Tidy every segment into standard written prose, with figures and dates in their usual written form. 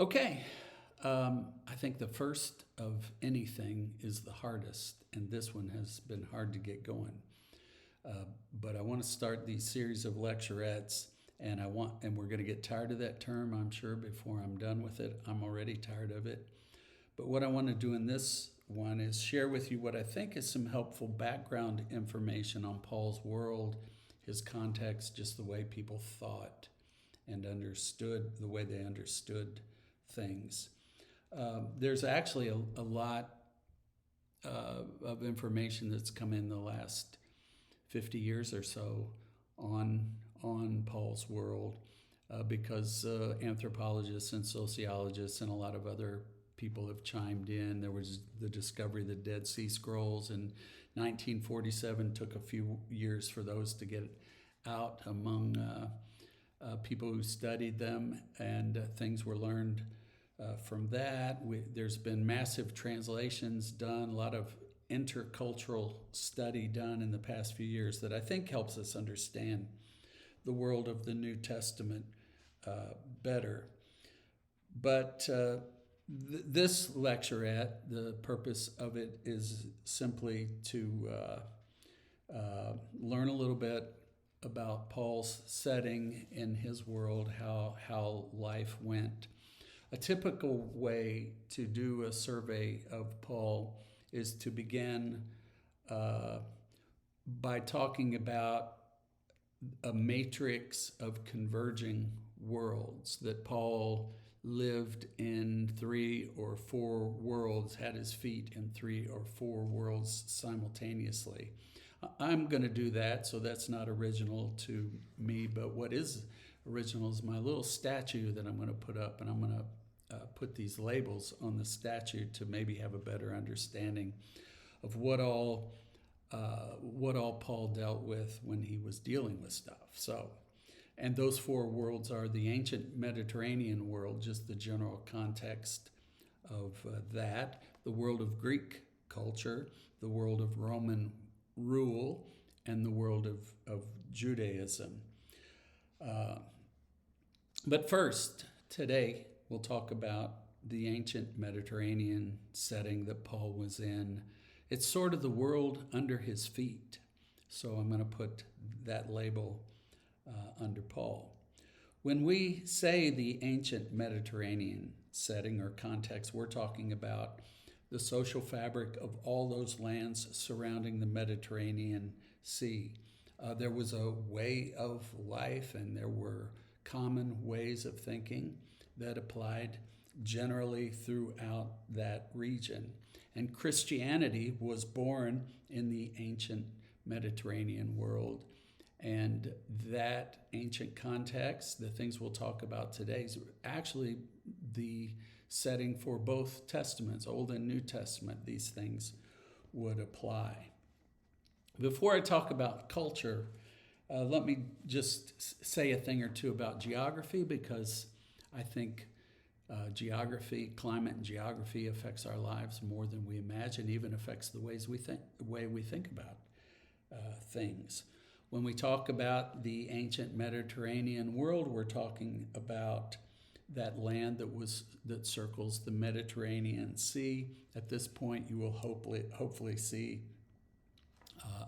Okay, I think the first of anything is the hardest, and this one has been hard to get going. Uh, but I want to start these series of lecturettes, and we're going to get tired of that term, I'm sure, before I'm done with it. I'm already tired of it. But what I want to do in this one is share with you what I think is some helpful background information on Paul's world, his context, just the way people thought and understood, the way they understood things. There's actually a lot of information that's come in the last 50 years or so on Paul's world because anthropologists and sociologists and a lot of other people have chimed in. There was the discovery of the Dead Sea Scrolls in 1947. Took a few years for those to get out among people who studied them, and things were learned from that. There's been massive translations done, a lot of intercultural study done in the past few years that I think helps us understand the world of the New Testament better. But this lecturette, the purpose of it is simply to learn a little bit about Paul's setting in his world, how life went. A typical way to do a survey of Paul is to begin by talking about a matrix of converging worlds, that Paul lived in 3 or 4 worlds, had his feet in 3 or 4 worlds simultaneously. I'm going to do that, so that's not original to me, but what is original is my little statue that I'm going to put up, and I'm going to put these labels on the statue to maybe have a better understanding of what all Paul dealt with when he was dealing with stuff. So, and those 4 worlds are the ancient Mediterranean world, just the general context of that, the world of Greek culture, the world of Roman rule, and the world of Judaism. But first, today, we'll talk about the ancient Mediterranean setting that Paul was in. It's sort of the world under his feet. So I'm going to put that label under Paul. When we say the ancient Mediterranean setting or context, we're talking about the social fabric of all those lands surrounding the Mediterranean Sea. There was a way of life, and there were common ways of thinking that applied generally throughout that region. And Christianity was born in the ancient Mediterranean world. And that ancient context, the things we'll talk about today, is actually the setting for both testaments, Old and New Testament. These things would apply. Before I talk about culture, let me just say a thing or two about geography, because I think climate and geography affects our lives more than we imagine, even affects the way we think about things. When we talk about the ancient Mediterranean world, we're talking about that land that circles the Mediterranean Sea. At this point, you will hopefully see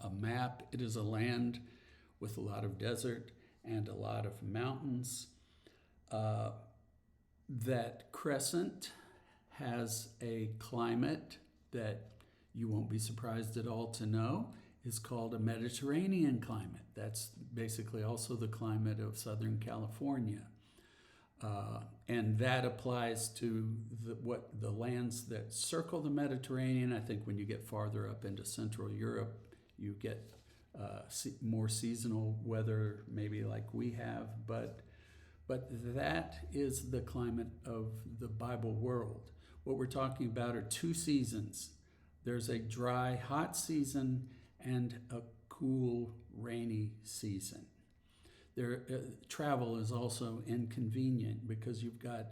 a map. It is a land with a lot of desert and a lot of mountains. That crescent has a climate that you won't be surprised at all to know is called a Mediterranean climate. That's basically also the climate of Southern California. And that applies to the lands that circle the Mediterranean. I think when you get farther up into Central Europe, you get more seasonal weather, maybe like we have, but that is the climate of the Bible world. What we're talking about are 2 seasons. There's a dry, hot season and a cool, rainy season. Travel is also inconvenient because you've got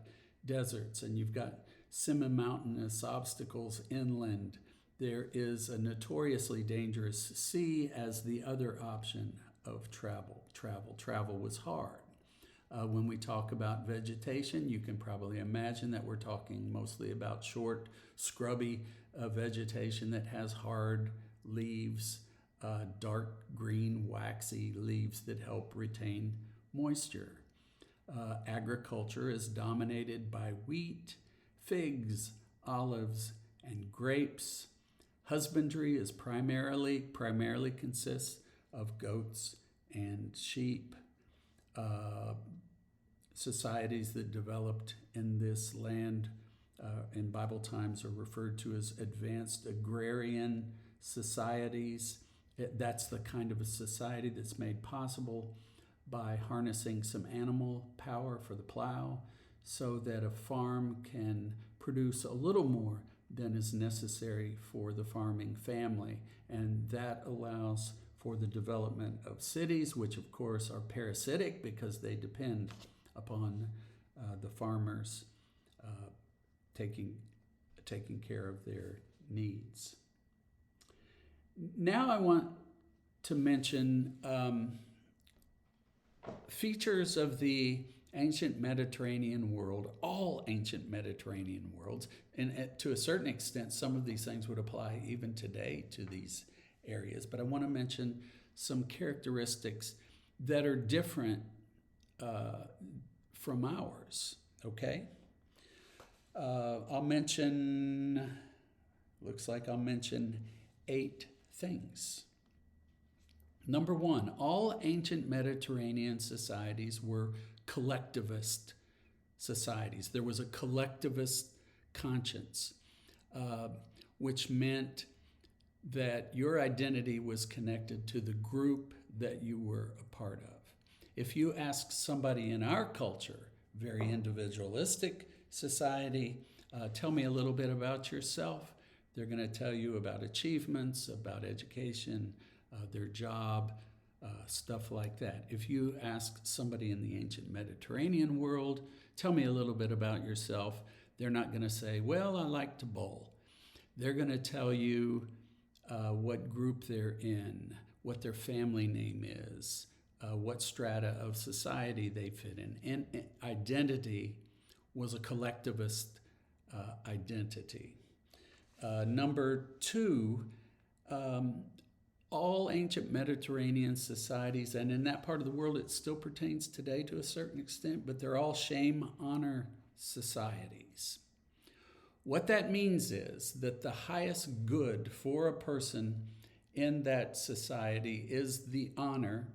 deserts and you've got semi-mountainous obstacles inland. There is a notoriously dangerous sea as the other option of travel. Travel was hard. When we talk about vegetation, you can probably imagine that we're talking mostly about short, scrubby vegetation that has hard leaves, dark green, waxy leaves that help retain moisture. Agriculture is dominated by wheat, figs, olives, and grapes. Husbandry is primarily consists of goats and sheep. Societies that developed in this land in Bible times are referred to as advanced agrarian societies. That's the kind of a society that's made possible by harnessing some animal power for the plow so that a farm can produce a little more than is necessary for the farming family. And that allows for the development of cities, which of course are parasitic because they depend upon the farmers taking care of their needs. Now I want to mention features of the ancient Mediterranean world, all ancient Mediterranean worlds, and to a certain extent, some of these things would apply even today to these areas. But I want to mention some characteristics that are different from ours, okay? I'll mention 8 things. Number 1, all ancient Mediterranean societies were collectivist societies. There was a collectivist conscience, which meant that your identity was connected to the group that you were a part of. If you ask somebody in our culture, very individualistic society, tell me a little bit about yourself, they're going to tell you about achievements, about education, their job, stuff like that. If you ask somebody in the ancient Mediterranean world, tell me a little bit about yourself, they're not going to say, well, I like to bowl. They're going to tell you what group they're in, what their family name is, what strata of society they fit in. And identity was a collectivist identity. Number 2, all ancient Mediterranean societies, and in that part of the world it still pertains today to a certain extent, but they're all shame-honor societies. What that means is that the highest good for a person in that society is the honor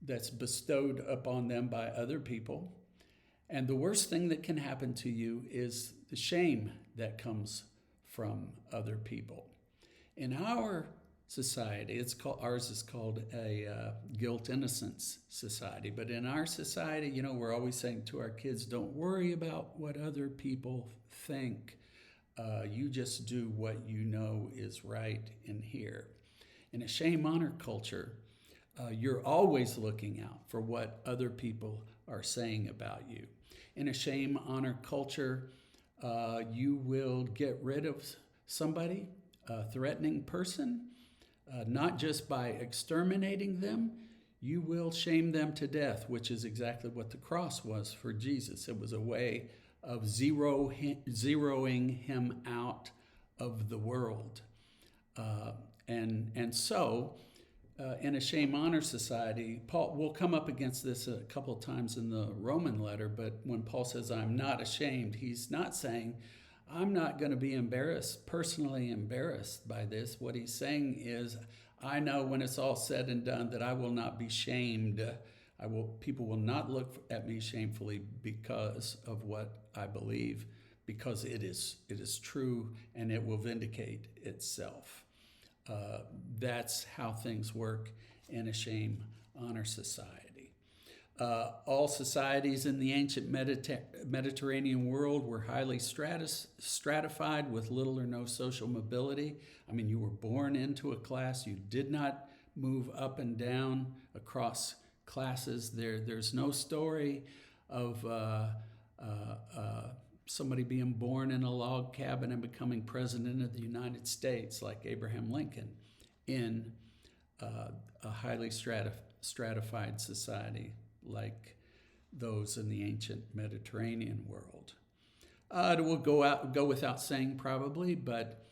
that's bestowed upon them by other people. And the worst thing that can happen to you is the shame that comes from other people. In our society, ours is called a guilt-innocence society. But in our society, we're always saying to our kids, don't worry about what other people think. You just do what you know is right in here. In a shame-honor culture, you're always looking out for what other people are saying about you. In a shame-honor culture, you will get rid of somebody, a threatening person, not just by exterminating them, you will shame them to death, which is exactly what the cross was for Jesus. It was a way of zeroing him out of the world. And so, in a shame-honor society, Paul will come up against this a couple of times in the Roman letter, but when Paul says, I'm not ashamed, he's not saying, I'm not going to be personally embarrassed by this. What he's saying is, I know when it's all said and done that I will not be shamed. People will not look at me shamefully because of what I believe, because it is true and it will vindicate itself. That's how things work in a shame-honor society. All societies in the ancient Mediterranean world were highly stratified with little or no social mobility. I mean, you were born into a class. You did not move up and down across classes. There's no story of somebody being born in a log cabin and becoming president of the United States like Abraham Lincoln in a highly stratified society like those in the ancient Mediterranean world. It will go without saying probably, but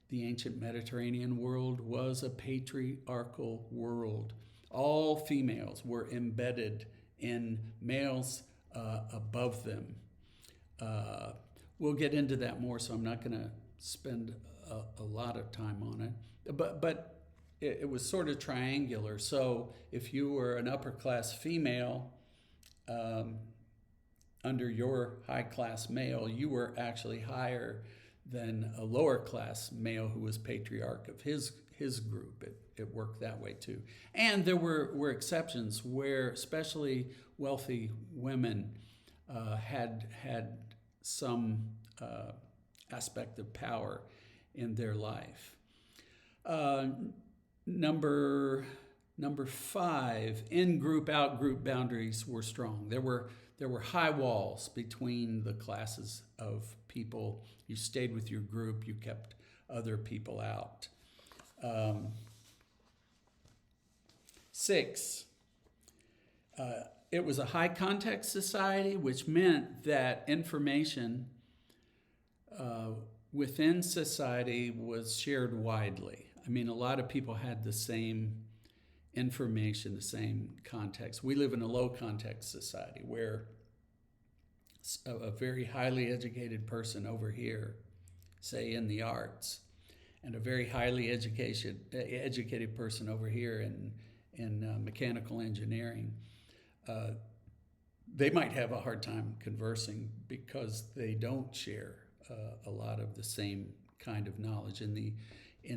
the ancient Mediterranean world was a patriarchal world. All females were embedded in males above them. We'll get into that more, so I'm not going to spend a lot of time on it. But it was sort of triangular. So if you were an upper class female under your high class male, you were actually higher than a lower class male who was patriarch of his group. It worked that way too. And there were exceptions where especially wealthy women had some aspect of power in their life. Number 5, in-group, out-group boundaries were strong. There were high walls between the classes of people. You stayed with your group. You kept other people out. 6, it was a high context society, which meant that information within society was shared widely. I mean, a lot of people had the same information, the same context. We live in a low context society where a very highly educated person over here, say in the arts, and a very highly educated person over here in mechanical engineering, they might have a hard time conversing because they don't share a lot of the same kind of knowledge. In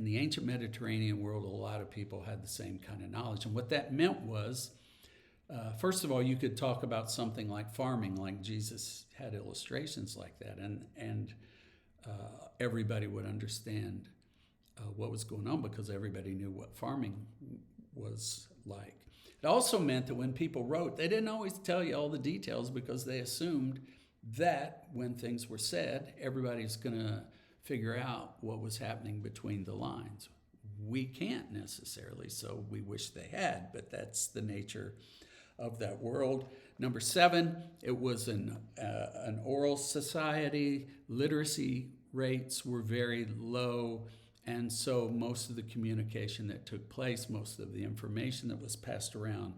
the ancient Mediterranean world, a lot of people had the same kind of knowledge. And what that meant was, first of all, you could talk about something like farming, like Jesus had illustrations like that, and everybody would understand what was going on because everybody knew what farming was like. It also meant that when people wrote, they didn't always tell you all the details because they assumed that when things were said, everybody's going to figure out what was happening between the lines. We can't necessarily, so we wish they had, but that's the nature of that world. Number 7, it was an oral society. Literacy rates were very low, and so most of the communication that took place, most of the information that was passed around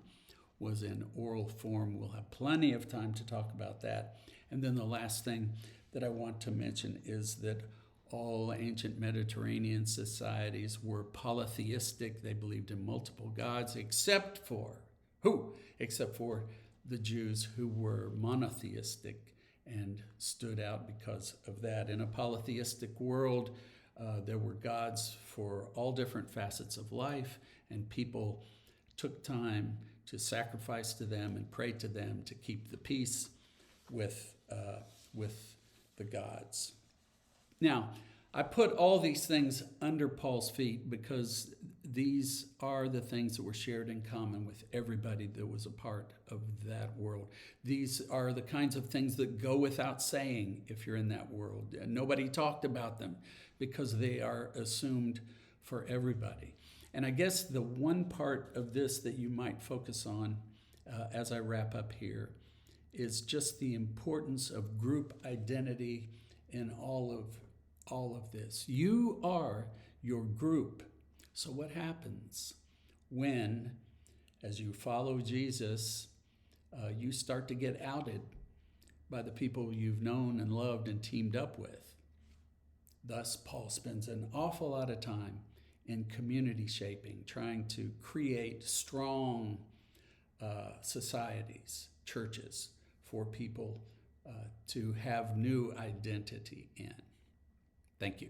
was in oral form. We'll have plenty of time to talk about that. And then the last thing that I want to mention is that all ancient Mediterranean societies were polytheistic. They believed in multiple gods, except for the Jews, who were monotheistic and stood out because of that. In a polytheistic world, there were gods for all different facets of life, and people took time to sacrifice to them and pray to them to keep the peace with the gods. Now, I put all these things under Paul's feet because these are the things that were shared in common with everybody that was a part of that world. These are the kinds of things that go without saying if you're in that world. And nobody talked about them because they are assumed for everybody. And I guess the one part of this that you might focus on as I wrap up here is just the importance of group identity in all of this. You are your group. So what happens when, as you follow Jesus, you start to get outed by the people you've known and loved and teamed up with? Thus, Paul spends an awful lot of time in community shaping, trying to create strong societies, churches, for people to have new identity in. Thank you.